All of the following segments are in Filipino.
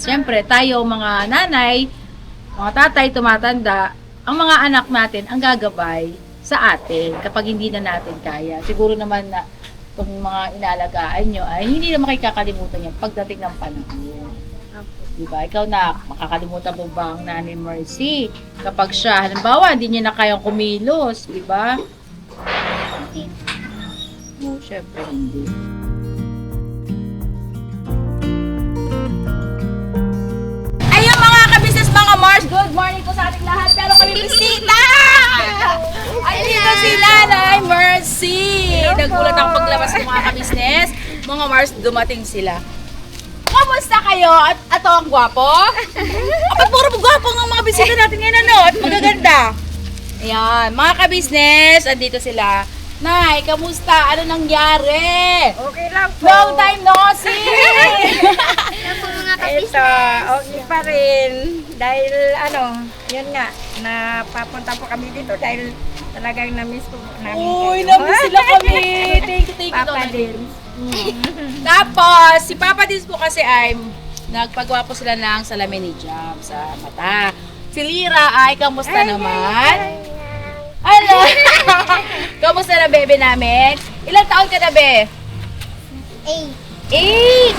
Siyempre, tayo mga nanay, mga tatay, tumatanda, ang mga anak natin ang gagabay sa atin kapag hindi na natin kaya. Siguro naman na kung mga inaalagaan nyo ay hindi na makikakalimutan yan pagdating ng panahon. Diba? Ikaw na, makakalimutan mo ba ang Nanay Mercy? Kapag siya, halimbawa, hindi niya na kayang kumilos, diba? No, syempre hindi. Ayun mga kabisnes, mga Mars, good morning po sa ating lahat. Pero kami bisita! Ay, dito si Nanay Mercy! Nagulat ako paglabas ng mga kabisnes. Mga Mars, dumating sila. Kamusta kayo? At ato ang gwapo? Apat puro gwapo ng mga bisita natin ngayon, ano? At magaganda. Ayan, mga kabisnes, andito sila. Nay, kamusta? Ano nangyari? Okay lang po. Long time no see! Ano po mga kabisnes? Ito, okay pa rin. Dahil yun nga, napapunta po kami dito dahil talagang na-miss po namin Uy, kayo. namiss sila kami. Thank you, Papa Lord. din. Tapos, si Papa Dins po kasi ay nagpagawa po sila ng salamin ni Jam sa mata. Si Lira ay, kamusta naman? Ano? Kamusta na bebe namin? Ilang taon ka na, be? 8.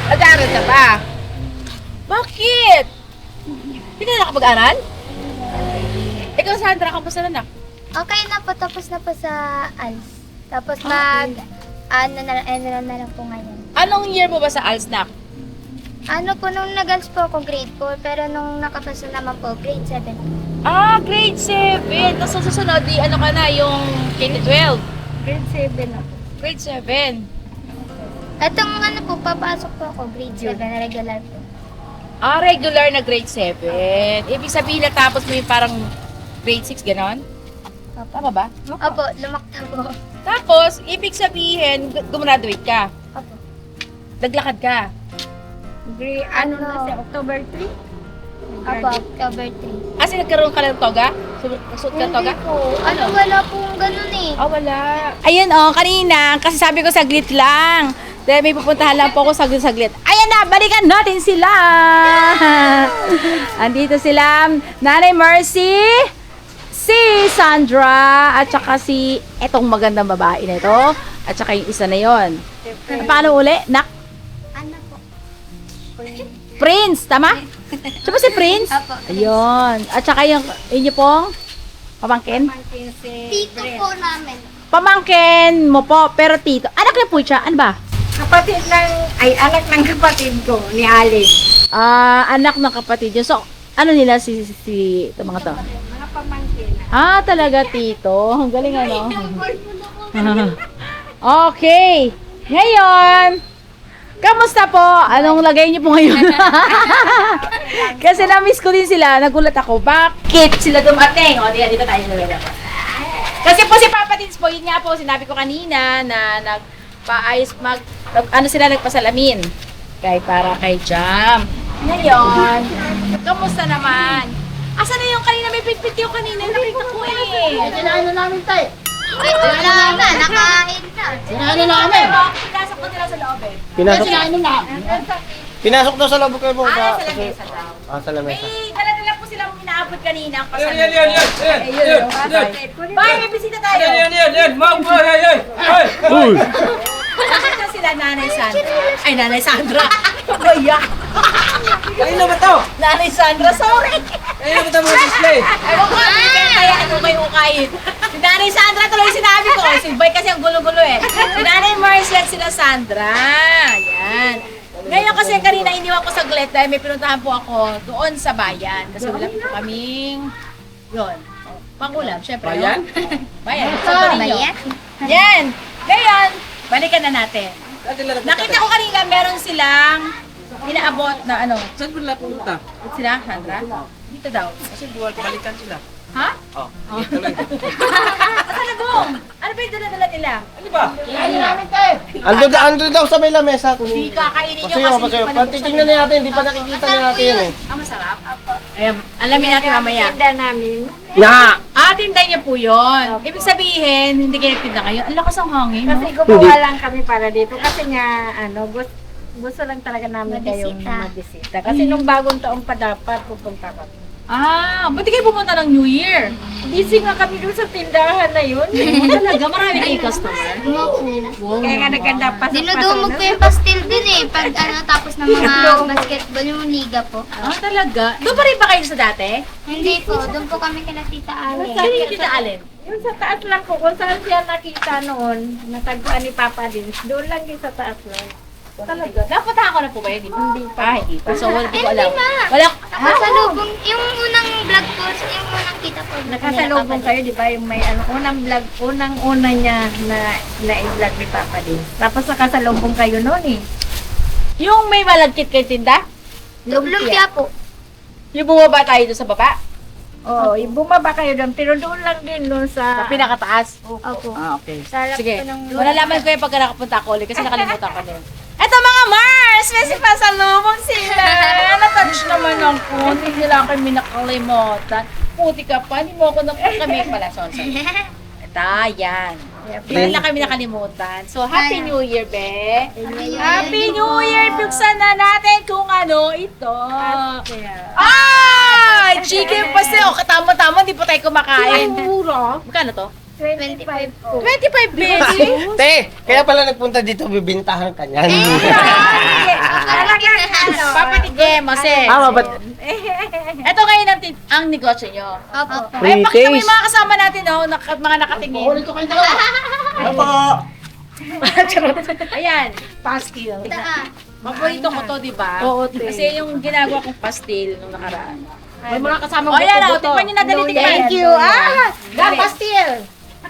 Nag-aaral ka pa? Bakit? Hindi ka na nakapag-aral? Ikaw, Sandra, kamusta na? Okay na po, tapos na po sa ALS. Tapos ano na lang po ngayon. Anong year mo ba sa Alsnak? Ano po, nung nag-ALS po ako grade 4, pero nung nakapasa naman po, grade 7. Ah, grade 7. Tapos sa susunod, ano ka na, yung K-12? Grade 7 na po. Grade 7. Etong po, papasok po ako, grade 7 na regular po. Ah, regular na grade 7. Ibig sabihin na tapos mo yung parang grade 6, ganon? Tama ba? Opo, lumakta po. Tapos, ibig sabihin, gumraduate ka. Opo. Naglakad ka. Ano na siya, October 3? Opo, October 3. Kasi nagkaroon ka ng toga? Nagsuot ka ng toga? Hindi po. Ano, wala pong ganun eh. Ah, wala. Ayun kanina, kasi sabi ko saglit lang. Dahil may pupuntahan lang po ako saglit-saglit. Ayan na, balikan natin sila! Andito sila, Nanay Mercy, si Sandra, at saka si etong magandang babae na ito, at saka yung isa na yon. Paano uli? Ano po? Prince, tama? Siya ba si Prince? Opo. Ayun. At saka yung inyo pong pamangkin? Tito po namin. Pamangkin mo po, pero tito. Anak niya po siya. Ano ba? Anak ng kapatid ko, ni Alin. Anak ng kapatid niya. So, ano nila ito mga to? Mga pamangkin. Ah, talaga tito. Ang galing ano. Okay. Ngayon, kamusta po? Anong lagay niyo po ngayon? Kasi na-miss ko din sila. Nagulat ako. Bakit sila dumating? O, dito tayo nalala. Kasi po si Papa Dins po, yun nga po, sinabi ko kanina na nagpa-ayos sila nagpasalamin. Para kay Jam. Ngayon, kamusta naman? Asan na yung kanina? May pitpit yung kanina. Nakita ko eh. Sinahan na namin, tay. Ay, wala na, nakain na. Sinahan na namin. Pinasok ko nila sa loob eh. Sinahan na namin. Pinasok daw sa loob kayo mo. Sa lamesa daw. Sa lamesa. Eh, dala-dala po silang inaabot kanina. Ang pasal. Yan. Bye, may bisita tayo. Yan. Uy! Nakita sila Nanay Sandra. Ay, Nanay Sandra. Bayak. Kanino ba to? Nanay Sandra, sorry. Kanino ba ito mga display? Ayaw ko, kaya ano kayo ukayin. Si Nanay Sandra, tuloy sinabi ko. Si Bay kasi ang gulo-gulo eh. Si Nanay Marcy at sila Sandra. Yan. Ngayon kasi kanina iniwan ko saglit dahil may pinuntahan po ako doon sa bayan. Kasi wala po kaming, yun, pangulam, syempre. Bayan? Bayan. Bayan? Yan. Ngayon, balikan na natin. Nakita ko kanina meron silang inaabot na ano. Saan ba nila pumunta? Sila, Sandra? Dito daw. Kasi buwag balikan sila. Ha? Tuloy. Asan na Bong? Ano ba yung dala-dala nila? Ano ba? Sinahan na namin, tay. Ando daw sa may lamesa. Hindi kakainin nyo Pasayo, kasi pasayo. hindi pa Titingnan na natin, hindi pa nakikita na natin yun eh. masarap? Ayan, alamin natin mamaya. Tinda namin. Nga! Tinday niya po yun. Ibig sabihin, hindi kayo tinda kayo. Ang lakas ang hangin. Kasi No? gumawa lang kami para dito. Kasi nga, gusto gusto lang talaga namin kayong Mabisita. mabisita. Kasi nung bagong taon pa dapat pupunta kami. Ba't di kayo pumunta ng New Year? Busy nga kami doon sa tindahan na yun. Talaga, marami kayong customer. Kaya nga naganda pa sa Dinudumog ko yung pastel din eh. Pag tapos ng mga basketball, yung liga po. Talaga? Doon pa rin ba kayo sa dati? Hindi po, doon po kami kina Tita Ale. Saan yung kita alin? Yung sa taas lang po, kung saan siya nakita noon, natagpuan ni Papa din, doon lang yung sa taas lang. Talaga? Napuntahan ko na po ba yun? Hindi pa. Hindi pa. So, wala ko Hindi alam. na. Wala. Nakasalubong, yung unang vlog po, yung unang kita po. Nakasalubong kayo, di ba? Yung may unang vlog, unang-una niya na i-vlog ni Papa din. Tapos nakasalubong kayo noon eh. Yung may malagkit kay tinda? Lumpia po. Yung bumaba tayo doon sa baba? Oo, bumaba kayo doon, pero doon lang din doon Sa sa... pinakataas? Opo. Okay. Sarap Sige. po ng... Malalaman ko yung pagka nakapunta ko ulit kasi nakalimutan ko din. Eto mga Mars! May sipasalubong sila! Natouch naman ako. Hindi nila kami nakalimutan. Puti ka pa. Hindi mo ako kami pala. Sorry. Ito, yan. Hindi na kami nakalimutan. So, Happy New Year, be! Happy New Year! Buksan na natin kung ano ito. Ay! Chicken pastel! O, katama-tama, hindi pa tayo kumakain. Mura. Magkano to? 25 po. 25 pesos? Te, kaya pala nagpunta dito, bibintahan ka niyan. Papatigem, Mose. Ba't? Ito ngayon ang negosyo nyo. Opo. Ay, pakita mo yung mga kasama natin, oh, mga nakatingin. Ulit ko kayo dalawa. Ayan, pastil. Paborito ko to, di ba? Oo, kasi yung ginagawa kong pastil nung nakaraan. May mga kasama ko. Oh, yan, oh, tikman nyo na dali, tikman. Thank you. Pastil.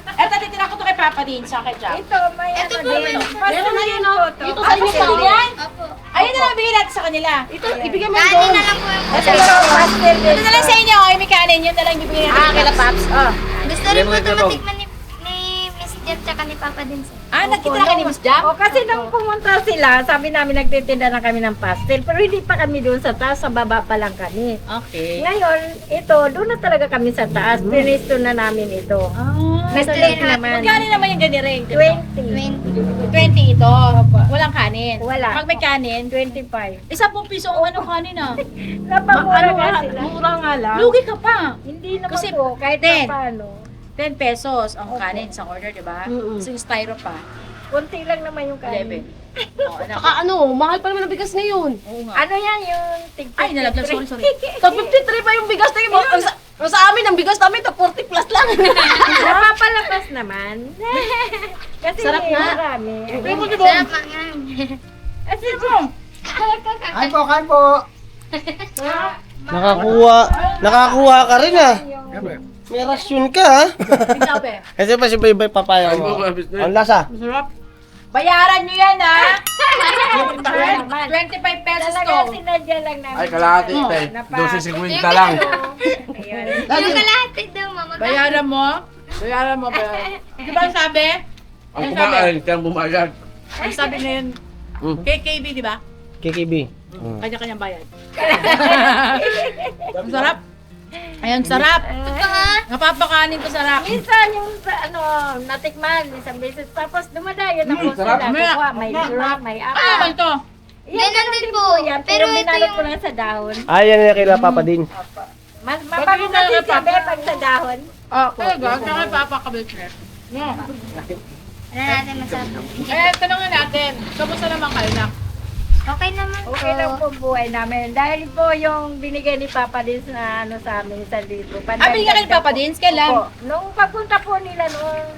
Eto, titira ko to kay Papa din, sa ketchup. Ito, may Ito ano po, din. may- Meron na yun, oh. Ito sa inyo pa yan? Opo. Ayun na lang, bigyan natin sa kanila. Ito, ibigay mo Kanin na lang po yung Ito, pastil. Ito na lang sa inyo, oh, may kanin. Yun na lang ibigay natin. Kila Paps. Oh. Gusto rin po ito matikman ni Miss Jet tsaka ni Papa din sir. Nakita ka ni Miss Jack? O, kasi nung pumunta sila, sabi namin nagtitinda na kami ng pastel, pero hindi pa kami doon sa taas, sa baba pa lang kami. Okay. Ngayon, ito, doon na talaga kami sa taas, pinisto na namin ito. Nag-click naman. Magkano naman yung ganiring? 20. 20 ito. Walang kanin. Wala. Pag may kanin, 25. 10 piso ang ano kanin ah. Napamura nga sila. Mura nga lang. Lugi ka pa. Hindi naman Kasi po, kahit 10. pa paano. 10 pesos ang kanin sa order, di ba? So yung styro pa, Kunti lang naman yung 11. kanin. Saka Mahal pa naman ang bigas ngayon. Oo nga. Ano yan yung tig Ay, nalaglag. Sorry. Tag 53 pa yung bigas na yun. Sa amin, ang bigas namin, tag 40 plus lang. Napapalapas naman. Kasi Sarap nga. marami. Sarap lang yan. Kasi Kain po. Nakakuha ka rin ah. May rasyon ka ha. Tingnan Kasi pa si Baybay papaya mo. Ang lasa. Bayaran nyo yan ha. naman. 25 pesos Talaga to. sinadya lang namin. Ay, kalahati, te. Napa- 12.50 lang. Ayun. Yung kalahati daw, mama. Bayaran mo. Bayaran mo. Di ba ang sabi? Ang kumain, kaya bumayad. Ang sabi ngayon, KKB, di ba? KKB. Kanya-kanyang bayad. Ang sarap. Ayun, sarap. Napapakanin ko sarap. Minsan yung natikman isang beses tapos dumadayo na po sila. sarap. Kukuha, may sura, may Ano apa. naman to? Ganun din po. Yan, Pero pero ito binalot ko yung... lang sa dahon. Yan na kila Papa din. Mas mabago kasi siya be pag sa dahon. Talaga? Saka papakabit na. Ano natin masabi? Tanongin natin, kamusta naman kayo na? Okay naman po. Okay lang po buhay namin. Dahil po yung binigay ni Papa Dins na sa amin sa libo. Binigyan ka ni Papa Dins? Kailan? Opo. Nung pagpunta po nila noong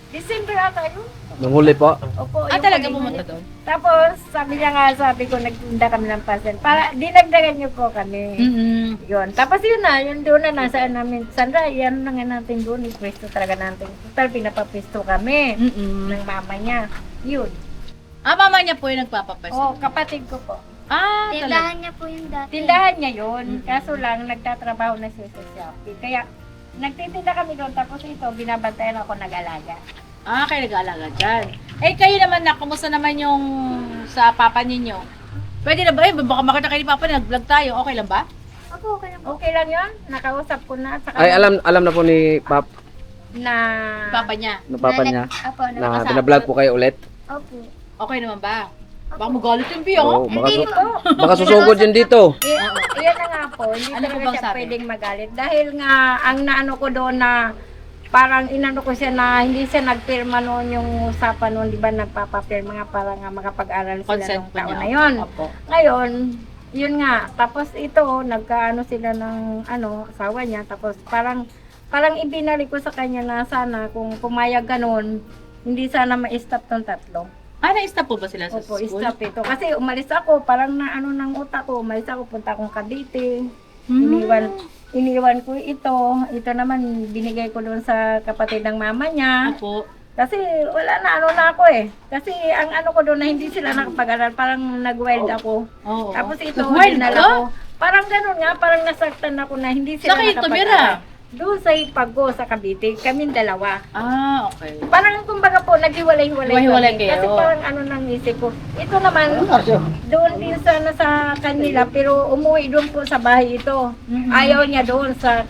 December ata yun. Nanguli po. Opo. yung Talaga pag- pumunta doon? Tapos, sabi niya nga, sabi ko, nagtinda kami ng pastel. Para, dinagdagan niyo po kami. Yun. Tapos yun na, yun doon na nasaan namin. Sandra, yan na nga natin doon. Pwesto talaga natin. Total, pinapapwesto kami. Ng mama niya. Yun. Mama niya po yung nagpapapeso. Oh, kapatid ko po. Talaga. Tindahan niya po yung dati. Tindahan niya yun. Kaso lang, nagtatrabaho na siya sa Shopee. Kaya, nagtitinda kami doon. Tapos ito, binabantayan ako nag-alaga. Kayo nag-aalaga dyan. Kayo naman na, kumusta naman yung sa papa ninyo? Pwede na ba? Baka makita kayo ni Papa na nag-vlog tayo. Okay lang ba? Opo, okay lang po. Okay lang yun. Nakausap ko na. Saka Ay, alam na po ni na Papa niya. Papa niya Opo, na binablog po kayo ulit. Opo. Okay naman ba? Baka magalit yung Pio. Oo, Hindi po. baka susugod yun dito. Yan na nga po, hindi Ano po talaga bang siya sabi? pwedeng magalit. Dahil nga, ang naano ko doon na, parang inano ko siya na hindi siya nagpirma noon yung usapan noon, di ba nagpapapirma nga para nga makapag-aral sila Consent nung pa taon niya. na yun. Opo. Ngayon, yun nga, tapos ito, nagkaano sila ng asawa niya, tapos parang ibinalik ko sa kanya na sana kung pumayag ganun, hindi sana ma-stop tong tatlo. Na-stop po ba sila sa Opo, school? stop ito. Kasi umalis ako, parang na ng utak ko, umalis ako, punta akong Cavite. Hmm. Iniwan ko ito. Ito naman, binigay ko doon sa kapatid ng mama niya. Opo. Kasi wala na ako eh. Kasi ang ko doon na hindi sila nakapag-aral, parang nag-wild ako. Oo. Tapos ito, Nag-wild dinala ka? ko. Parang ganun nga, parang nasaktan ako na hindi sila Saan kayo nakapag-aral. tumira? Doon sa Ipago, sa Cavite, kaming dalawa. Okay. Parang kumbaga po, naghiwalay-hiwalay Hiwalay kami. kayo. Kasi parang ng isip ko. Ito naman, doon din sana sa kanila, pero umuwi doon po sa bahay ito. Ayaw niya doon sa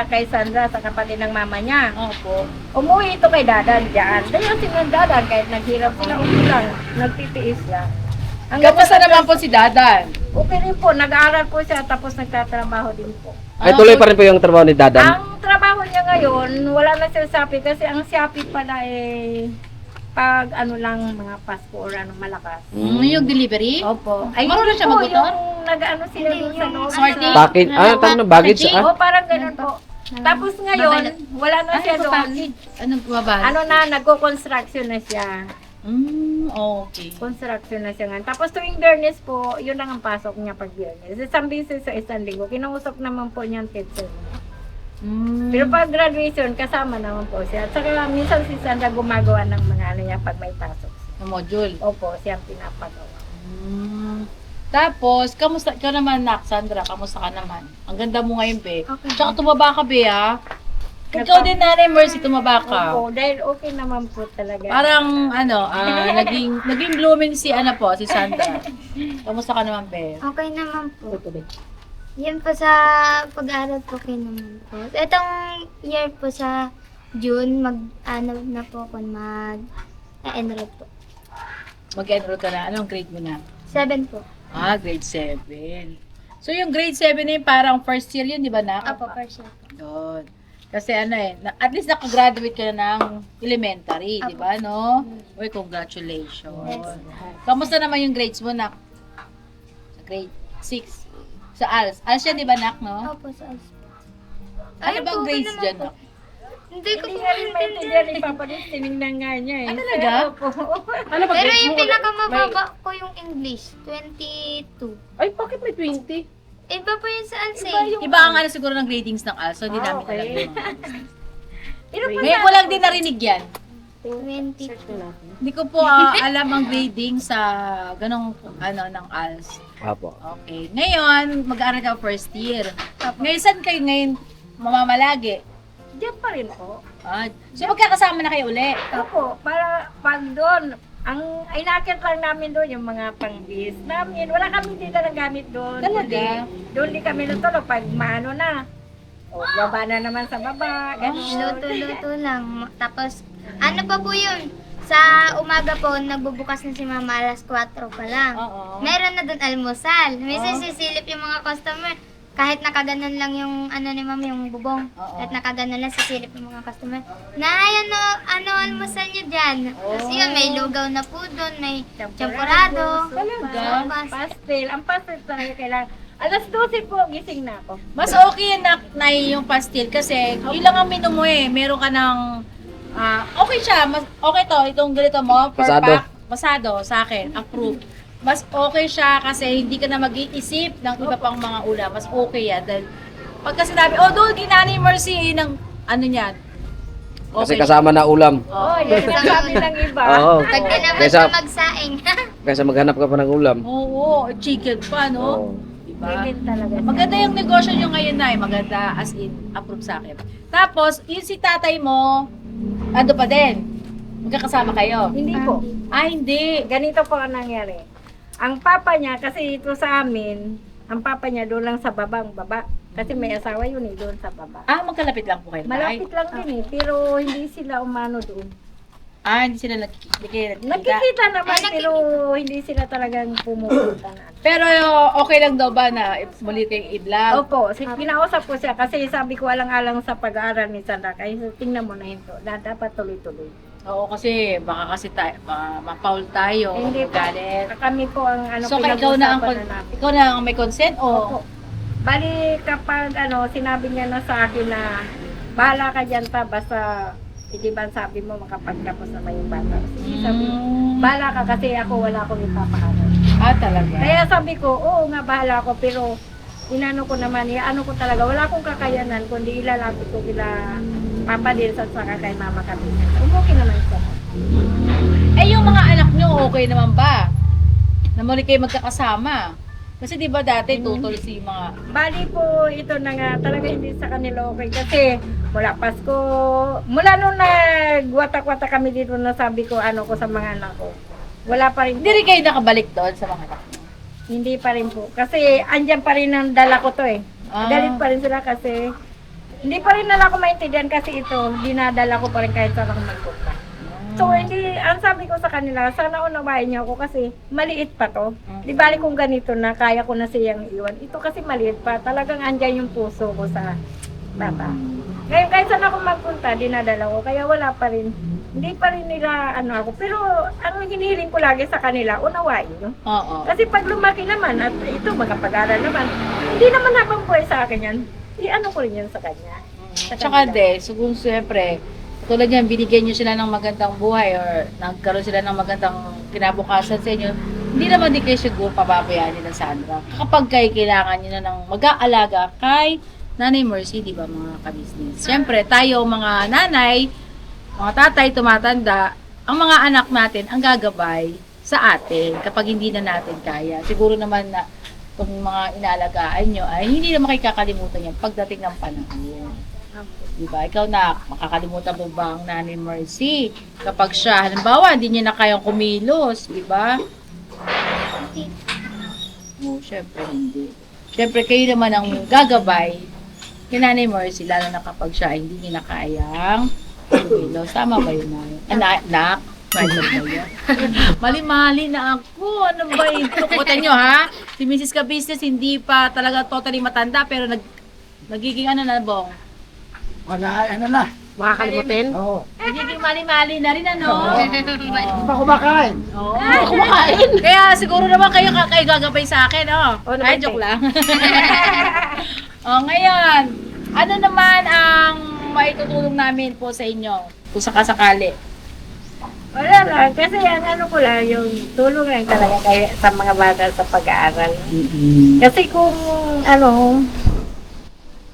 kay Sandra, sa kapatid ng mama niya. Opo. Umuwi ito kay Dadan dyan. Dahil si Dadan, kahit naghirap sila, lang, nagtitiis siya. Kamusta naman po si Dadan? Okay rin po, nag-aaral po siya, tapos nagtatrabaho din po. Ay, tuloy pa rin po yung trabaho ni Dadan. Ang trabaho niya ngayon, wala na siya Shopee kasi ang Shopee pala pag lang mga Pasko or malakas. Yung delivery? Opo. Ay, Marunong siya po, magmotor? yung nag-ano sila doon sa loob. Sorting? Bakit? Tama na, baggage. Oo, parang ganun po. Tapos ngayon, wala na siya doon. Anong bumabalik? Nagko-construction na siya. Okay. Construction na siya nga. Tapos tuwing Biyernes po, yun lang ang pasok niya pag Biyernes. Isang beses sa isang linggo. Kinausap naman po niya ang teacher niya. Pero pag graduation, kasama naman po siya. At saka minsan si Sandra gumagawa ng mga niya pag may pasok. Yung module. Opo, siya ang pinapagawa. Tapos, kamusta? Ikaw naman, Nak, Sandra, kamusta ka naman? Ang ganda mo ngayon, be. Okay. Tsaka tumaba ka, be, ha? Ikaw din, Nanay Mercy, tumaba ka. Opo, dahil okay naman po talaga. Parang, naging blooming si Sandra. Kamusta ka naman, be? Okay naman po. Yan po sa pag-aaral po kayo naman po. Itong year po sa June, na po ako mag-enroll po. Mag-enroll ka na. Anong grade mo na? 7 po. Grade 7. So, yung grade 7 na yun, parang first year yun, di ba, Nak? Apo, first year po. Yun. Kasi at least nakagraduate ka na ng elementary, di ba, no? Uy, congratulations. Yes. Kamusta naman yung grades mo, Nak? Sa grade 6. Sa ALS. ALS yan, di ba, Nak, no? Opo, sa ALS. Ano bang grades dyan, Nak? Hindi ko Hindi po nga rin maintindihan. maintindihan ni Papa Rin, tinignan nga niya eh. talaga? Opo. Pero yung pinakamababa ko yung English, 22. Ay, bakit may 20? Iba po yun sa ALS eh. Iba ang siguro ng gradings ng ALS, so hindi namin okay. alam yung mga. Pero po Ngayon ko lang din narinig yan. 22. Hindi ko po alam ang grading sa ganong ng ALS. Apo. Okay. Ngayon, mag-aaral ka first year. Ngayon, saan kayo ngayon mamamalagi? diyan pa rin po. So, magkakasama na kayo uli. Opo, para pag doon, ang inakit lang namin doon yung mga pang-bis namin. Wala kami dito ng gamit doon. Talaga? Doon di kami natulog pag maano na. O, baba na naman sa baba. Ganun. Luto-luto lang. Tapos, ano pa po yun? Sa umaga po, nagbubukas na si Mama alas 4 pa lang. Oo. Meron na doon almusal. Minsan sisilip yung mga customer. Kahit nakaganon lang yung ni Ma'am, yung bubong. Oo. Kahit nakaganon lang, sisilip yung mga customer. Nay, ano almusal niyo dyan? Tapos yun, may lugaw na po doon, may champurado. Talaga? sopas. Pastel. Ang pastel talaga kailangan. Alas 12 po, gising na ako. Mas okay yan, na yung pastil kasi yun lang ang menu mo eh. Meron ka ng okay siya. Mas, okay to. Itong ganito mo. Per Pasado. pack. Pasado sa akin. Approved. Mas okay siya kasi hindi ka na mag-iisip ng iba pang mga ulam. Mas okay yan. Dahil pagka sinabi, doon, ginani Mercy ng niyan. Kasi kasama na ulam. Oh, yan ang sabi ng iba. Oo. Pag di naman Kaysa- siya magsaing. Kaysa maghanap ka pa ng ulam. Oo, chicken pa, no? Oo. Diba? Bigit talaga. Maganda yung negosyo nyo ngayon na maganda as in, approve sa akin. Tapos, yung si tatay mo, ando pa din. Magkakasama kayo. Hindi po. Hindi. Ganito po ang nangyari. Ang papa niya, kasi ito sa amin, ang papa niya doon lang sa baba. Kasi may asawa yun doon sa baba. Magkalapit lang po kayo. Malapit lang din pero hindi sila umano doon. Hindi sila nakikita. Nakikita naman, pero hindi sila talagang pumupunta na. Pero okay lang daw ba na muli kayong i-vlog? Opo, kinausap ko siya kasi sabi ko alang-alang sa pag-aaral ni Sandra. Kaya tingnan mo na ito, dapat tuloy-tuloy. Oo, kasi baka kasi ma-foul tayo. Hindi po. Galit. Kami po ang So, ikaw na ang namin. ikaw na ang may consent Opo. o? Bali, kapag sinabi niya na sa akin na bahala ka dyan pa, basta hindi ba sabi mo makapagtapos na yung bata. Sige, sabi mo, bahala ka kasi ako wala akong ipapakanan. Talaga. Kaya sabi ko, oo nga bahala ako, pero inano ko naman, ko talaga, wala akong kakayanan, kundi ilalapit ko kila Papa Dils at saka kay Mama kami. Okay naman siya. Yung mga anak nyo, okay naman ba? Na muli kayo magkakasama? Kasi di ba dati tutol si mga... Bali po, ito na nga, talaga hindi sa kanila okay. Kasi mula Pasko, mula nung nagwatak-watak kami dito na sabi ko, ko sa mga anak ko. Wala pa rin. Hindi rin kayo nakabalik doon sa mga anak nyo? Hindi pa rin po. Kasi andyan pa rin ang dala ko to eh. Galit pa rin sila kasi hindi pa rin nila ako maintindihan kasi ito, dinadala ko pa rin kahit saan ako magpunta. So, ang sabi ko sa kanila, sana unawain niyo ako kasi maliit pa to. Di bali kung ganito na, kaya ko na siyang iwan. Ito kasi maliit pa, talagang andyan yung puso ko sa bata. Ngayon, kahit saan ako magpunta, dinadala ko, kaya wala pa rin. Hindi pa rin nila ako. Pero ang hinihiling ko lagi sa kanila, unawain nyo. Oo. Kasi pag lumaki naman, at ito, magkapag-aral naman, hindi naman habang buhay sa akin yan. Ko rin yan sa kanya. Tsaka siguro siyempre, tulad yan, binigyan nyo sila ng magandang buhay or nagkaroon sila ng magandang kinabukasan sa inyo, hindi naman din kayo siguro pababayaan nila Sandra. Kapag kayo kailangan nyo na ng mag-aalaga kay Nanay Mercy, di ba mga ka-business? Siyempre, tayo mga nanay, mga tatay, tumatanda, ang mga anak natin ang gagabay sa atin kapag hindi na natin kaya. Siguro naman na kung mga inaalagaan nyo ay hindi naman kayo kakalimutan yan pagdating ng panahon. Diba? Ikaw na, makakalimutan mo ba ang Nanay Mercy? Kapag siya, halimbawa, hindi niya na kayang kumilos, diba? Oo, syempre hindi. Syempre, kayo naman ang gagabay kay Nanay Mercy, lalo na kapag siya hindi niya na kayang kumilos. Tama ba yun, Nay? Anak? Mali ba yun? Mali-mali na ako. Ano ba yun? Tukutan nyo, ha? Si Mrs. Ka-Business hindi pa talaga totally matanda, pero nagiging na, Bong? Wala, na. Makakalimutin? Oo. Nagiging mali-mali na rin, ano? Hindi pa kumakain. Oo. Kumakain. Kaya siguro naman kayo gagabay sa akin, oh. Ay, joke lang. Ngayon, ano naman ang maitutulong namin po sa inyo? Kung sakasakali. Wala lang, kasi ang ko lang, yung tulong lang talaga kaya sa mga bata sa pag-aaral. Kasi kung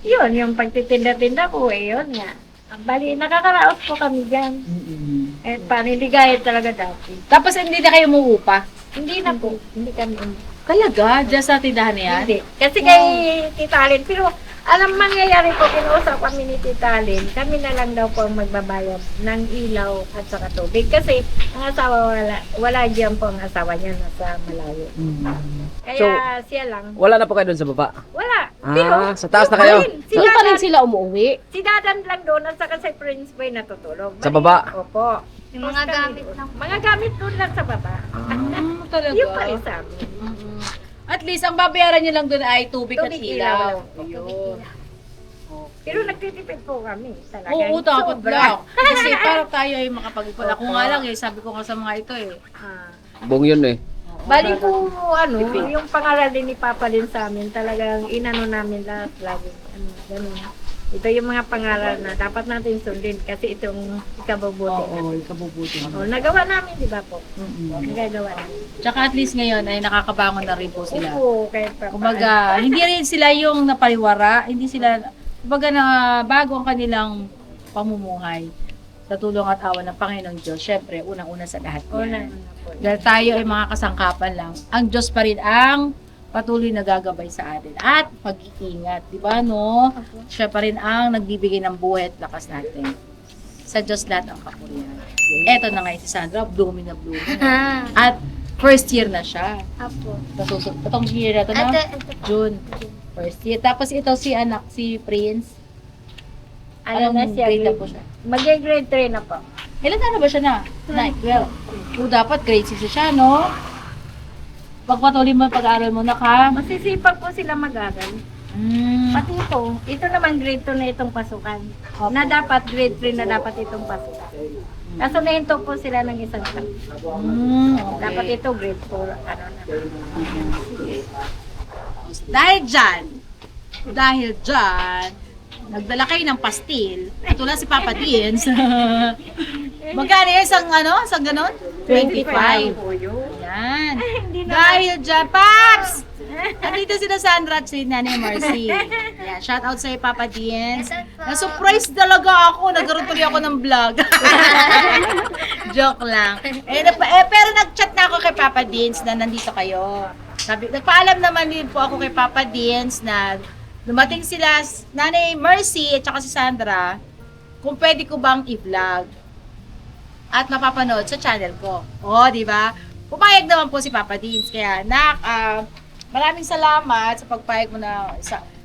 yun, yung pagtitinda-tinda ko, yun nga. Bali, nakakaraos po kami dyan. Eh, paniligaya talaga dati. Tapos hindi na kayo umuupa? Hindi na po, hindi kami Talaga? Diyan sa tindahan na yan? Hindi. Kasi kay Tita Alin, pero alam mangyayari po, kinuusap kami ni Tita Alin, kami na lang daw po ang magbabayad ng ilaw at saka tubig. Kasi ang asawa wala dyan po ang asawa niya nasa malayo. Kaya siya lang. Wala na po kayo doon sa baba? Wala. Sa taas na kayo? Doon pa rin sila umuwi. Si Dadan lang doon at saka si Prince Boy natutulog. Sa baba? Opo. Yung mga gamit lang. Mga gamit doon lang sa baba. Talaga? Yung pa rin sa amin. At least, ang babayaran nyo lang doon ay tubig at Tubig, ilaw. ilaw. Ayun. Pero nagtitipid po kami. Talaga. Oo, takot Sobra. lang. Kasi para tayo ay makapag-ipon. Ako nga lang sabi ko nga sa mga ito Bong yun eh. Bali po, yung pangalan din ni Papa din sa amin, talagang inano namin lahat, lagi. Ganun. Ito yung mga pangalan na dapat natin sundin kasi itong ikabubuti. ikabubuti. Nagawa namin, di ba po? Nagagawa namin. Tsaka at least ngayon ay nakakabangon na rin po sila. Oo, kahit pa. Kumbaga, hindi rin sila yung napariwara, hindi sila, kumbaga na bago ang kanilang pamumuhay sa tulong at awa ng Panginoong Diyos. Syempre, unang-una sa lahat yan. Dahil tayo ay mga kasangkapan lang, ang Diyos pa rin ang patuloy na gagabay sa atin at pag-iingat, di ba no? Siya pa rin ang nagbibigay ng buhay at lakas natin. Sa Diyos lahat ang kapurihan. Eto na nga si Sandra, blooming na blooming. At first year na siya. Apo. Itong year na ito na, Ito. June. First year. Tapos ito si anak, si Prince. Ano na siya? grade na po siya? Mag-grade 3 na po. Ilan na ba siya na? 12. So, dapat grade 6 siya, no? Pagpatuloy mo ang pag-aaral mo na ka. Masisipag po sila mag-aral. Pati ito naman grade 2 na itong pasukan. Na dapat grade 3 na dapat itong pasukan. Kaso nahinto po sila ng isang taon. Okay. Dapat ito grade 4, ano na. Dahil dyan, nagdala kayo ng pastil. Tulad si Papa Dins. Magkano yung isang ganon? 25. po yun. Yan. Hindi na. Dahil dyan, Paps! Andito sila Sandra at si Nanay Marcy. Yan, shout out sa'yo, Papa Dins. Na-surprise talaga ako. Nagkaroon tuloy ako ng vlog. Joke lang. Pero nag-chat na ako kay Papa Dins na nandito kayo. Nagpaalam naman din po ako kay Papa Dins na dumating sila, Nanay Mercy at saka si Sandra, kung pwede ko bang i-vlog at mapapanood sa channel ko. Di ba? Pumayag naman po si Papa Dins. Kaya, maraming salamat sa pagpayag mo na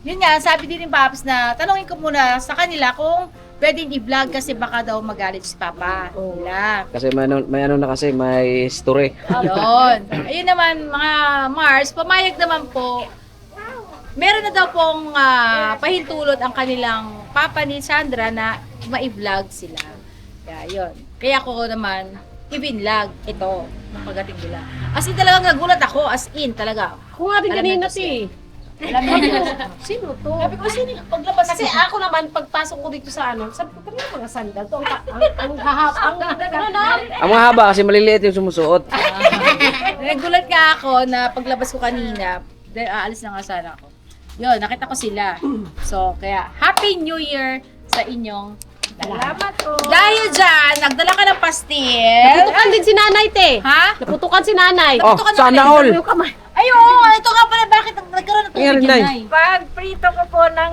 yun nga, sabi din ni Paps na tanungin ko muna sa kanila kung pwedeng i-vlog kasi baka daw magalit si Papa nila. Kasi may story. Ayun. Ayun naman, mga Mars, pumayag naman po. Meron na daw pong pahintulot ang kanilang Papa ni Sandra na ma-vlog sila. Kaya yun. Kaya ako naman, i-vlog ito ng pagdating nila. As in talagang nagulat ako, as in talaga. Ako nga din Alam kanina, na to ti. Alam niyo, sino to? Sabi ko, sino yung paglabas? Kasi ako naman, pagpasok ko dito sa sabi ko, kanina mga sandal to. Ang hahap, ang Ang mahaba kasi maliliit yung sumusuot. Nagulat nga ako na paglabas ko kanina, dahil aalis na nga sana ako. Yun, nakita ko sila. So, kaya, Happy New Year sa inyong lahat. Salamat po. Dahil dyan, nagdala ka ng pastil. Naputukan din si nanay, te. Ha? Naputukan si nanay. Oh, sana all. Ay, oo, ito nga pala, bakit nagkaroon ng Ayan, tubig Nay. yan, Nay? Pag prito ko po ng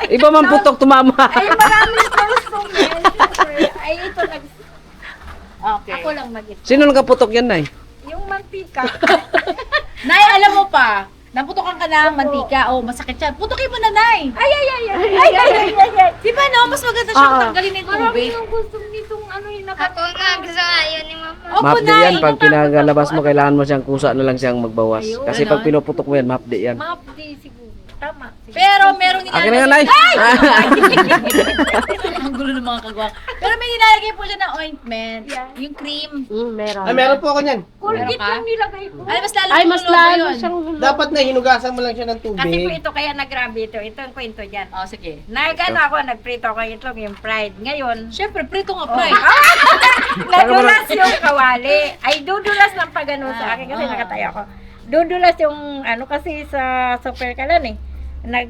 Iba man putok tumama. ay maraming customer. Ay ito Okay. ako lang mag Sino nagkaputok yan, Nay? yung mantika. Nay, alam mo pa, naputokan ka ng mantika. Oh, masakit yan. Putukin mo na, Nay. Di ba, no? Mas maganda siyang tanggalin ng tubig. Yung gusto nitong ano yung Ako nga, gusto nga yun ni Mama. Opo, Mapdi Nay. yan. Pag pinagalabas mo, kailangan mo siyang kusa na lang siyang magbawas. Ayun, Kasi pag pinuputok mo yan, mapdi yan. mapdi siguro. Tama. Siguro. Pero meron Akin na nga, nilalagay. Nay. Ang gulo ng mga kagwang. Pero may nilalagay po siya ng ointment. Yeah. Yung cream. Meron. Ay, meron po ako niyan. Colgate Meron ka? lang nilagay ko. Ay, mas lalo Ay, mas lulubo lalo yun. siyang Dapat na hinugasan mo lang siya ng Kasi po tubig. ito kaya nagrabe ito. Ito ang kwento dyan. Oh, sige. Nagano ako, nagprito ako itlog yung fried. Ngayon, Siyempre, prito nga, Pray. nadulas yung kawali. Ay, dudulas ng pagano sa akin kasi nakatayo ako. Dudulas yung ano kasi sa super kalan eh.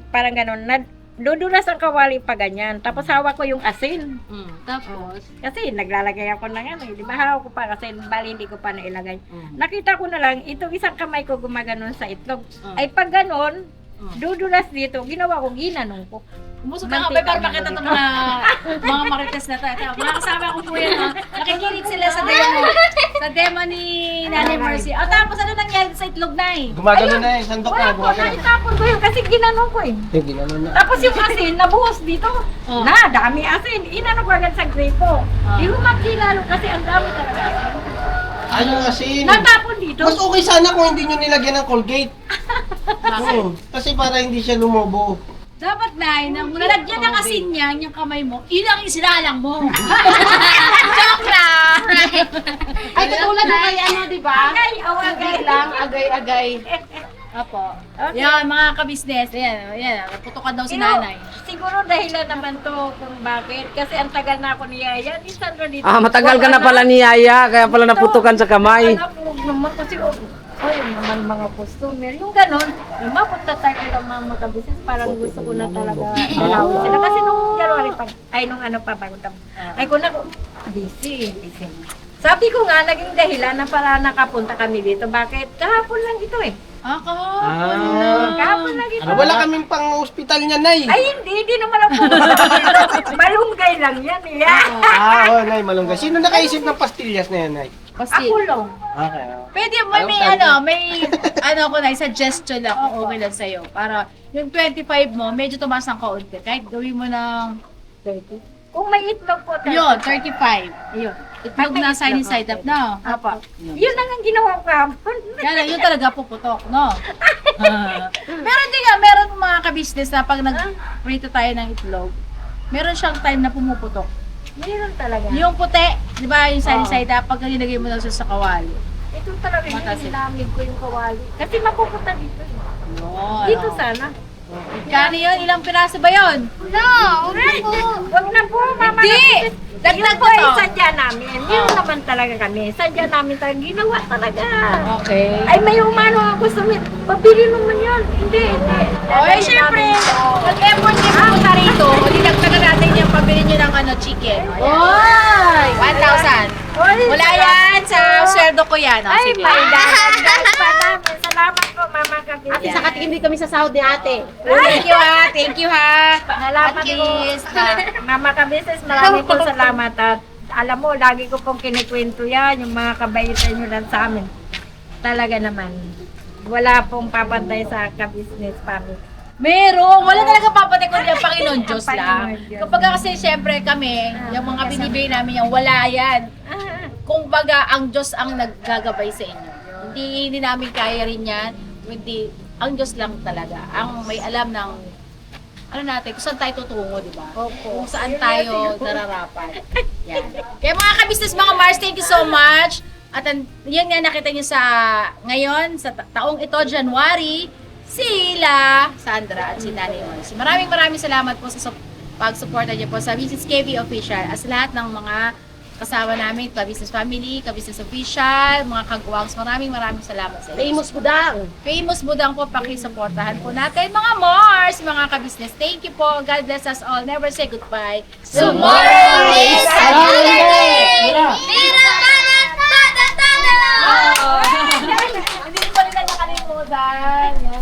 Parang ganun. Dudulas ang kawali pa ganyan. Tapos hawak ko yung asin. Tapos, Kasi naglalagay ako ng ano eh. Di ba hawak ko pa asin. Bali hindi ko pa nailagay. Nakita ko na lang, itong isang kamay ko gumaganon sa itlog. Ay pag ganon, dudulas dito, ginawa ko, ginanong ko. umusok na nga, para makita itong mga marites na tayo. Mga kasama ko po yan, no? Nakikinig sila sa demo ni Nanay Mercy. O tapos, ano nangyari sa itlog, Nay? Gumagano na eh, sandok na, Wala po, gumagano. naitapon ko yun kasi ginanong ko eh. Eh, ginano na. Tapos yung asin, nabuhos dito. Na, dami asin. Inano ko agad sa gripo. Di lumaki lalo kasi ang dami talaga asin. Ano asin? Natapon dito. Mas okay sana kung hindi nyo nilagyan ng Colgate. Oo, kasi para hindi siya lumobo. Dapat, Nay, nang nalagyan ng asin niya, yung kamay mo, yun ang isinalang mo. Joke lang! Ay, katulad na kay ano, di ba? Ay, Agay lang, agay-agay. Apo. Okay. Yan, mga kabisnes. Yan. Putukan daw si Nanay. Siguro dahilan naman to kung bakit. Kasi ang tagal na ako ni Yaya. Minsan ko dito. Matagal ka na pala ni Yaya, kaya pala naputukan sa kamay. Anak mo naman kasi, yung naman mga customer. Yung ganon, yung mapunta tayo ng mga magkabusiness, parang gusto ko na talaga alawin sila. Kasi nung January pa, nung ano pa, bago tamo. Ay ko na, busy. Sabi ko nga, naging dahilan na para nakapunta kami dito. Bakit? Kahapon lang ito eh. Kahapon Kahapon lang ito. Ano, wala kaming pang-hospital niya, Nay. Ay, hindi naman ako malunggay lang yan eh. Oo, Nay, malunggay. Sino nakaisip ng pastillas na yan, Nay? Ako lang. Okay. Pwede, Ayaw may sabi. may suggestion lang kung okay lang sa'yo. Para yung 25 mo, medyo tumaas ng kaunti. Kahit gawin mo ng 30. Kung may itlog po talaga. Yun, 35. Yun. Itlog na sunny side up, no? Apo. Yun lang ang ginawa ko kahapon. Kaya yun talaga puputok, no? Meron din nga, meron mga ka-business na pag nag-prito tayo ng itlog, meron siyang time na pumuputok. Meron talaga. Yung puti, di ba, yung sunny side up, pag nilagay mo na siya sa kawali. Ito talaga yung Matasin. nilamig ko yung kawali. Kasi mapupunta dito. Yun. Dito sana. Kano yun? Ilang piraso ba yun? No, huwag na po. Huwag na po, mama. Hindi! Dagdag Dagdag po ko ay to. sadya namin. Yun naman talaga kami. Sadya namin talaga. Ginawa talaga. Okay. Ay, may umano ako sa pabili naman yun. Hindi, hindi. Okay, syempre, nag-effort niyo pumunta rito, dinagdagan natin yung pabili niyo ng chicken. Oy! 1,000. Oy! Wala yan sa sweldo ko yan. Ay, Sige. may dadagdag pa namin. Salamat po, mama Kapit. Ate, sa katikin din kami sa sahod ni ate. Thank you ha. Thank you ha. Salamat At po. least, Mama Kabisis, marami po salamat. At alam mo, lagi ko pong kinikwento yan, yung mga kabaitan nyo lang sa amin. Talaga naman. Wala pong papantay sa ka-business family. meron. Wala talaga papatay ko yung Panginoon Diyos Ang lang. Panginoon Diyos. Kapag kasi syempre kami, yung mga binibigay namin yan, wala yan. Ah, Kung baga, ang Diyos ang naggagabay sa inyo. Hindi namin kaya rin yan. Hindi, ang Diyos lang talaga. Ang may alam ng, ano natin, kung saan tayo tutungo, di ba? Kung saan tayo nararapat. Yan. Kaya mga kabisnes, mga Mars, thank you so much. At yun nga nakita niyo sa ngayon, sa taong ito, January, sila, Sandra at si Nanay Mercy. Maraming salamat po sa pag-suporta niyo po sa Business KB Official. As lahat ng mga kasama namin, ka-business family, ka-business official, mga kagwangs, maraming salamat sa inyo. Famous Budang. Famous Budang po, pakisuportahan po natin. Mga Mars, mga ka-business, thank you po. God bless us all. Never say goodbye. Tomorrow is another day. Wala. Tira, tada, tada, tada. Hindi ko pa rin nakalimutan.